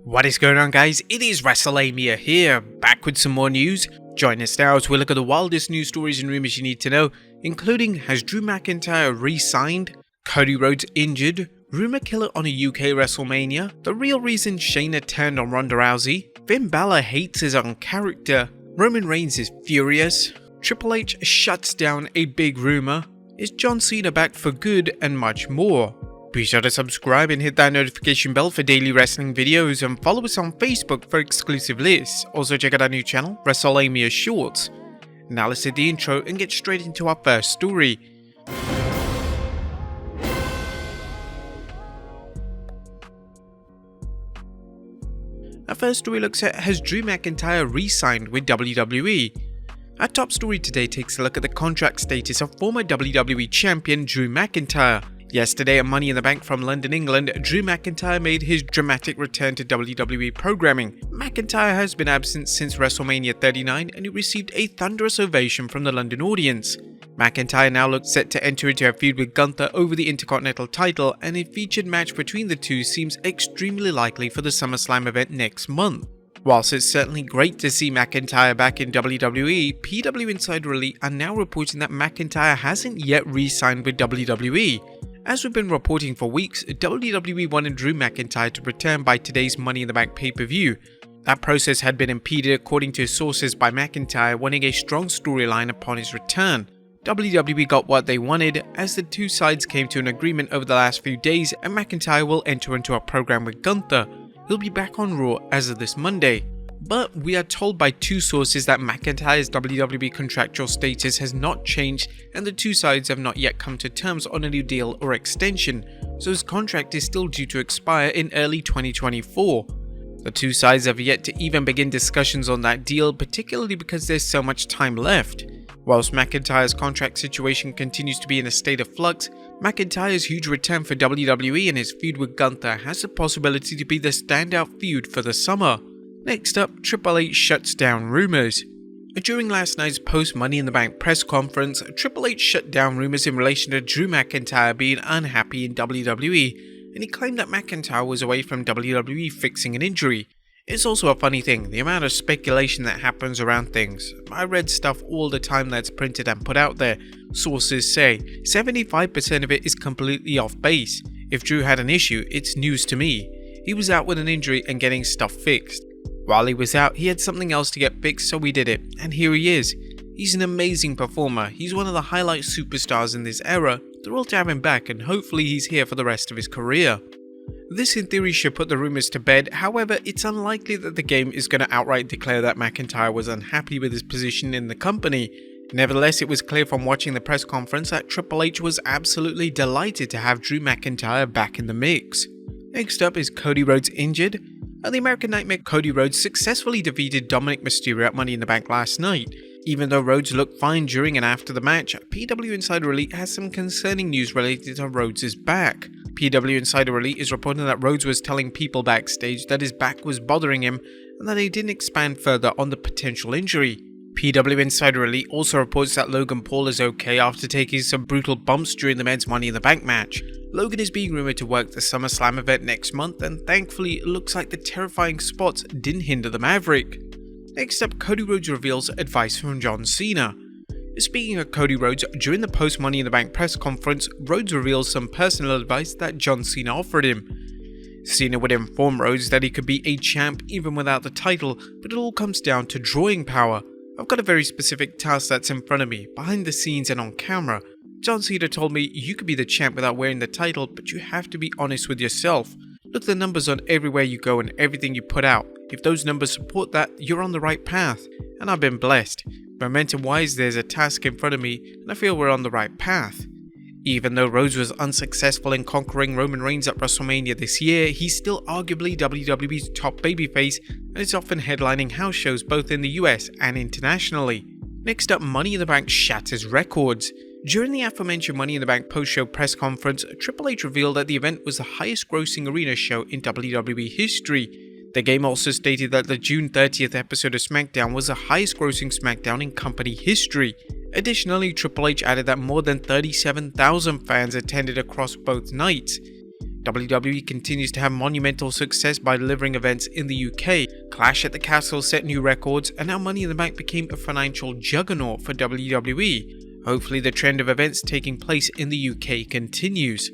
What is going on, guys? It is Wrestlelamia here, back with some more news. Join us now as we look at the wildest news stories and rumors you need to know, including has Drew McIntyre re-signed, Cody Rhodes injured, rumor killer on a UK WrestleMania, the real reason Shayna turned on Ronda Rousey, Finn Balor hates his own character, Roman Reigns is furious, Triple H shuts down a big rumor, is John Cena back for good, and much more. Be sure to subscribe and hit that notification bell for daily wrestling videos, and follow us on Facebook for exclusive lists. Also check out our new channel, Wrestlelamia Shorts. Now let's hit the intro and get straight into our first story. Our first story looks at, has Drew McIntyre re-signed with WWE? Our top story today takes a look at the contract status of former WWE Champion Drew McIntyre. Yesterday at Money in the Bank from London, England, Drew McIntyre made his dramatic return to WWE programming. McIntyre has been absent since WrestleMania 39 and he received a thunderous ovation from the London audience. McIntyre now looks set to enter into a feud with Gunther over the Intercontinental title, and a featured match between the two seems extremely likely for the SummerSlam event next month. Whilst it's certainly great to see McIntyre back in WWE, PW Insider Elite are now reporting that McIntyre hasn't yet re-signed with WWE. As we've been reporting for weeks, WWE wanted Drew McIntyre to return by today's Money in the Bank pay-per-view. That process had been impeded according to sources by McIntyre wanting a strong storyline upon his return. WWE got what they wanted as the two sides came to an agreement over the last few days, and McIntyre will enter into a program with Gunther. He'll be back on Raw as of this Monday. But we are told by two sources that McIntyre's WWE contractual status has not changed and the two sides have not yet come to terms on a new deal or extension, so his contract is still due to expire in early 2024. The two sides have yet to even begin discussions on that deal, particularly because there's so much time left. Whilst McIntyre's contract situation continues to be in a state of flux, McIntyre's huge return for WWE and his feud with Gunther has the possibility to be the standout feud for the summer. Next up, Triple H shuts down rumors. During last night's post-Money in the Bank press conference, Triple H shut down rumors in relation to Drew McIntyre being unhappy in WWE, and he claimed that McIntyre was away from WWE fixing an injury. It's also a funny thing, the amount of speculation that happens around things. I read stuff all the time that's printed and put out there. Sources say 75% of it is completely off base. If Drew had an issue, it's news to me. He was out with an injury and getting stuff fixed. While he was out, he had something else to get fixed, so we did it, and here he is. He's an amazing performer, he's one of the highlight superstars in this era. Thrilled to have him back, and hopefully he's here for the rest of his career. This in theory should put the rumors to bed, however it's unlikely that the game is going to outright declare that McIntyre was unhappy with his position in the company. Nevertheless, it was clear from watching the press conference that Triple H was absolutely delighted to have Drew McIntyre back in the mix. Next up is Cody Rhodes injured. The American Nightmare Cody Rhodes successfully defeated Dominic Mysterio at Money in the Bank last night. Even though Rhodes looked fine during and after the match, PW Insider Elite has some concerning news related to Rhodes' back. PW Insider Elite is reporting that Rhodes was telling people backstage that his back was bothering him and that he didn't expand further on the potential injury. PW Insider Elite also reports that Logan Paul is okay after taking some brutal bumps during the men's Money in the Bank match. Logan is being rumoured to work the SummerSlam event next month, and thankfully it looks like the terrifying spots didn't hinder the Maverick. Next up, Cody Rhodes reveals advice from John Cena. Speaking of Cody Rhodes, during the post-Money in the Bank press conference, Rhodes reveals some personal advice that John Cena offered him. Cena would inform Rhodes that he could be a champ even without the title, but it all comes down to drawing power. I've got a very specific task that's in front of me, behind the scenes and on camera. John Cena told me you could be the champ without wearing the title, but you have to be honest with yourself. Look at the numbers on everywhere you go and everything you put out. If those numbers support that, you're on the right path. And I've been blessed. Momentum wise, there's a task in front of me, and I feel we're on the right path. Even though Rhodes was unsuccessful in conquering Roman Reigns at WrestleMania this year, he's still arguably WWE's top babyface and is often headlining house shows both in the US and internationally. Next up, Money in the Bank shatters records. During the aforementioned Money in the Bank post-show press conference, Triple H revealed that the event was the highest-grossing arena show in WWE history. The game also stated that the June 30th episode of SmackDown was the highest-grossing SmackDown in company history. Additionally, Triple H added that more than 37,000 fans attended across both nights. WWE continues to have monumental success by delivering events in the UK. Clash at the Castle set new records, and now Money in the Bank became a financial juggernaut for WWE. Hopefully the trend of events taking place in the UK continues.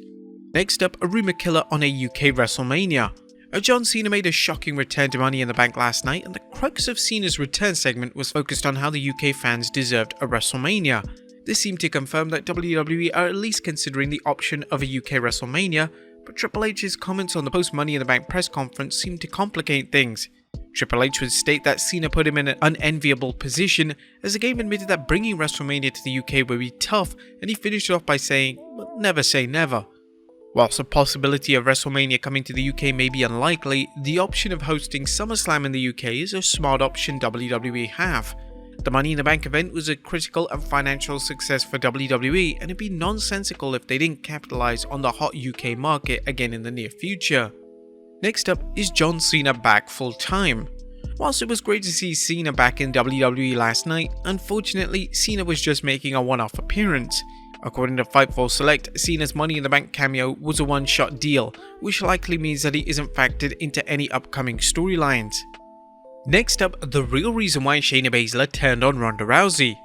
Next up, a rumour killer on a UK WrestleMania. John Cena made a shocking return to Money in the Bank last night, and the crux of Cena's return segment was focused on how the UK fans deserved a WrestleMania. This seemed to confirm that WWE are at least considering the option of a UK WrestleMania, but Triple H's comments on the post-Money in the Bank press conference seemed to complicate things. Triple H would state that Cena put him in an unenviable position, as the game admitted that bringing WrestleMania to the UK would be tough, and he finished it off by saying, "Well, never say never." Whilst the possibility of WrestleMania coming to the UK may be unlikely, the option of hosting SummerSlam in the UK is a smart option WWE have. The Money in the Bank event was a critical and financial success for WWE, and it'd be nonsensical if they didn't capitalize on the hot UK market again in the near future. Next up is John Cena back full time. Whilst it was great to see Cena back in WWE last night, unfortunately Cena was just making a one-off appearance. According to Fightful Select, Cena's Money in the Bank cameo was a one-shot deal, which likely means that he isn't factored into any upcoming storylines. Next up, the real reason why Shayna Baszler turned on Ronda Rousey.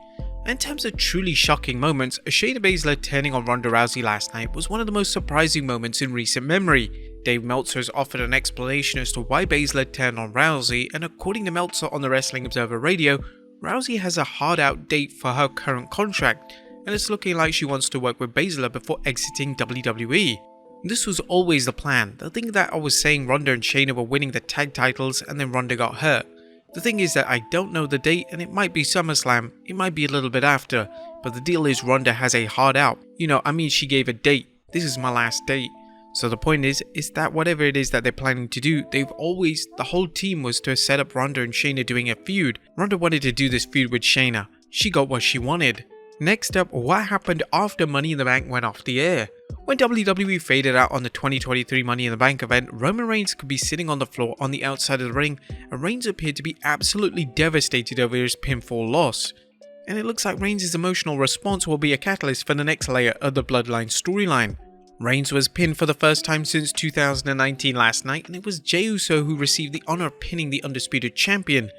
In terms of truly shocking moments, Shayna Baszler turning on Ronda Rousey last night was one of the most surprising moments in recent memory. Dave Meltzer has offered an explanation as to why Baszler turned on Rousey, and according to Meltzer on the Wrestling Observer Radio, Rousey has a hard-out date for her current contract, and it's looking like she wants to work with Baszler before exiting WWE. This was always the plan. The thing that I was saying Ronda and Shayna were winning the tag titles and then Ronda got hurt. The thing is that I don't know the date, and it might be SummerSlam, it might be a little bit after, but the deal is Ronda has a hard out. She gave a date. This is my last date. So the point is that whatever it is that they're planning to do, the whole team was to set up Ronda and Shayna doing a feud. Ronda wanted to do this feud with Shayna. She got what she wanted. Next up, what happened after Money in the Bank went off the air? When WWE faded out on the 2023 Money in the Bank event, Roman Reigns could be sitting on the floor on the outside of the ring, and Reigns appeared to be absolutely devastated over his pinfall loss. And it looks like Reigns' emotional response will be a catalyst for the next layer of the Bloodline storyline. Reigns was pinned for the first time since 2019 last night, and it was Jey Uso who received the honor of pinning the Undisputed Champion.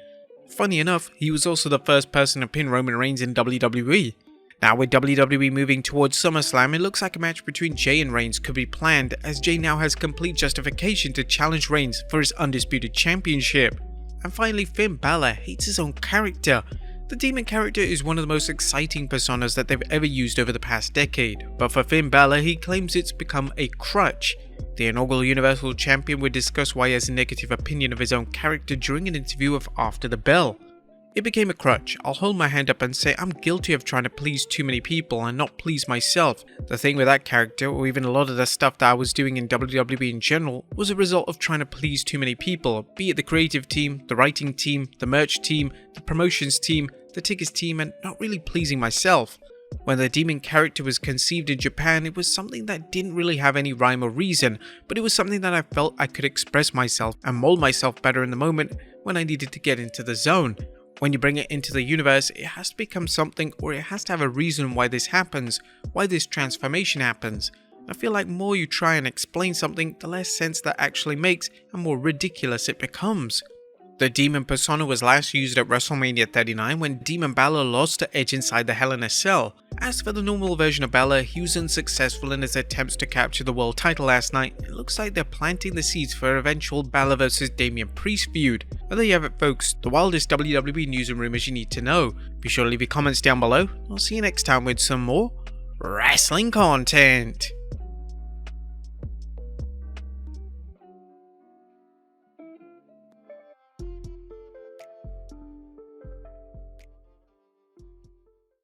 Funny enough, he was also the first person to pin Roman Reigns in WWE. Now with WWE moving towards SummerSlam, it looks like a match between Jey and Reigns could be planned, as Jey now has complete justification to challenge Reigns for his Undisputed Championship. And finally, Finn Balor hates his own character. The Demon character is one of the most exciting personas that they've ever used over the past decade, but for Finn Balor, he claims it's become a crutch. The inaugural Universal Champion would discuss why he has a negative opinion of his own character during an interview of After the Bell. It became a crutch. I'll hold my hand up and say I'm guilty of trying to please too many people and not please myself. The thing with that character, or even a lot of the stuff that I was doing in WWE in general, was a result of trying to please too many people, be it the creative team, the writing team, the merch team, the promotions team, the tickets team, and not really pleasing myself. When the Demon character was conceived in Japan, it was something that didn't really have any rhyme or reason, but it was something that I felt I could express myself and mold myself better in the moment when I needed to get into the zone. When you bring it into the universe, it has to become something, or it has to have a reason why this happens, why this transformation happens. I feel like more you try and explain something, the less sense that actually makes and more ridiculous it becomes. The Demon persona was last used at WrestleMania 39 when Demon Balor lost to Edge inside the Hell in a Cell. As for the normal version of Balor, he was unsuccessful in his attempts to capture the world title last night. It looks like they're planting the seeds for an eventual Balor vs Damian Priest feud. But there you have it folks, the wildest WWE news and rumors you need to know. Be sure to leave your comments down below. I'll see you next time with some more wrestling content.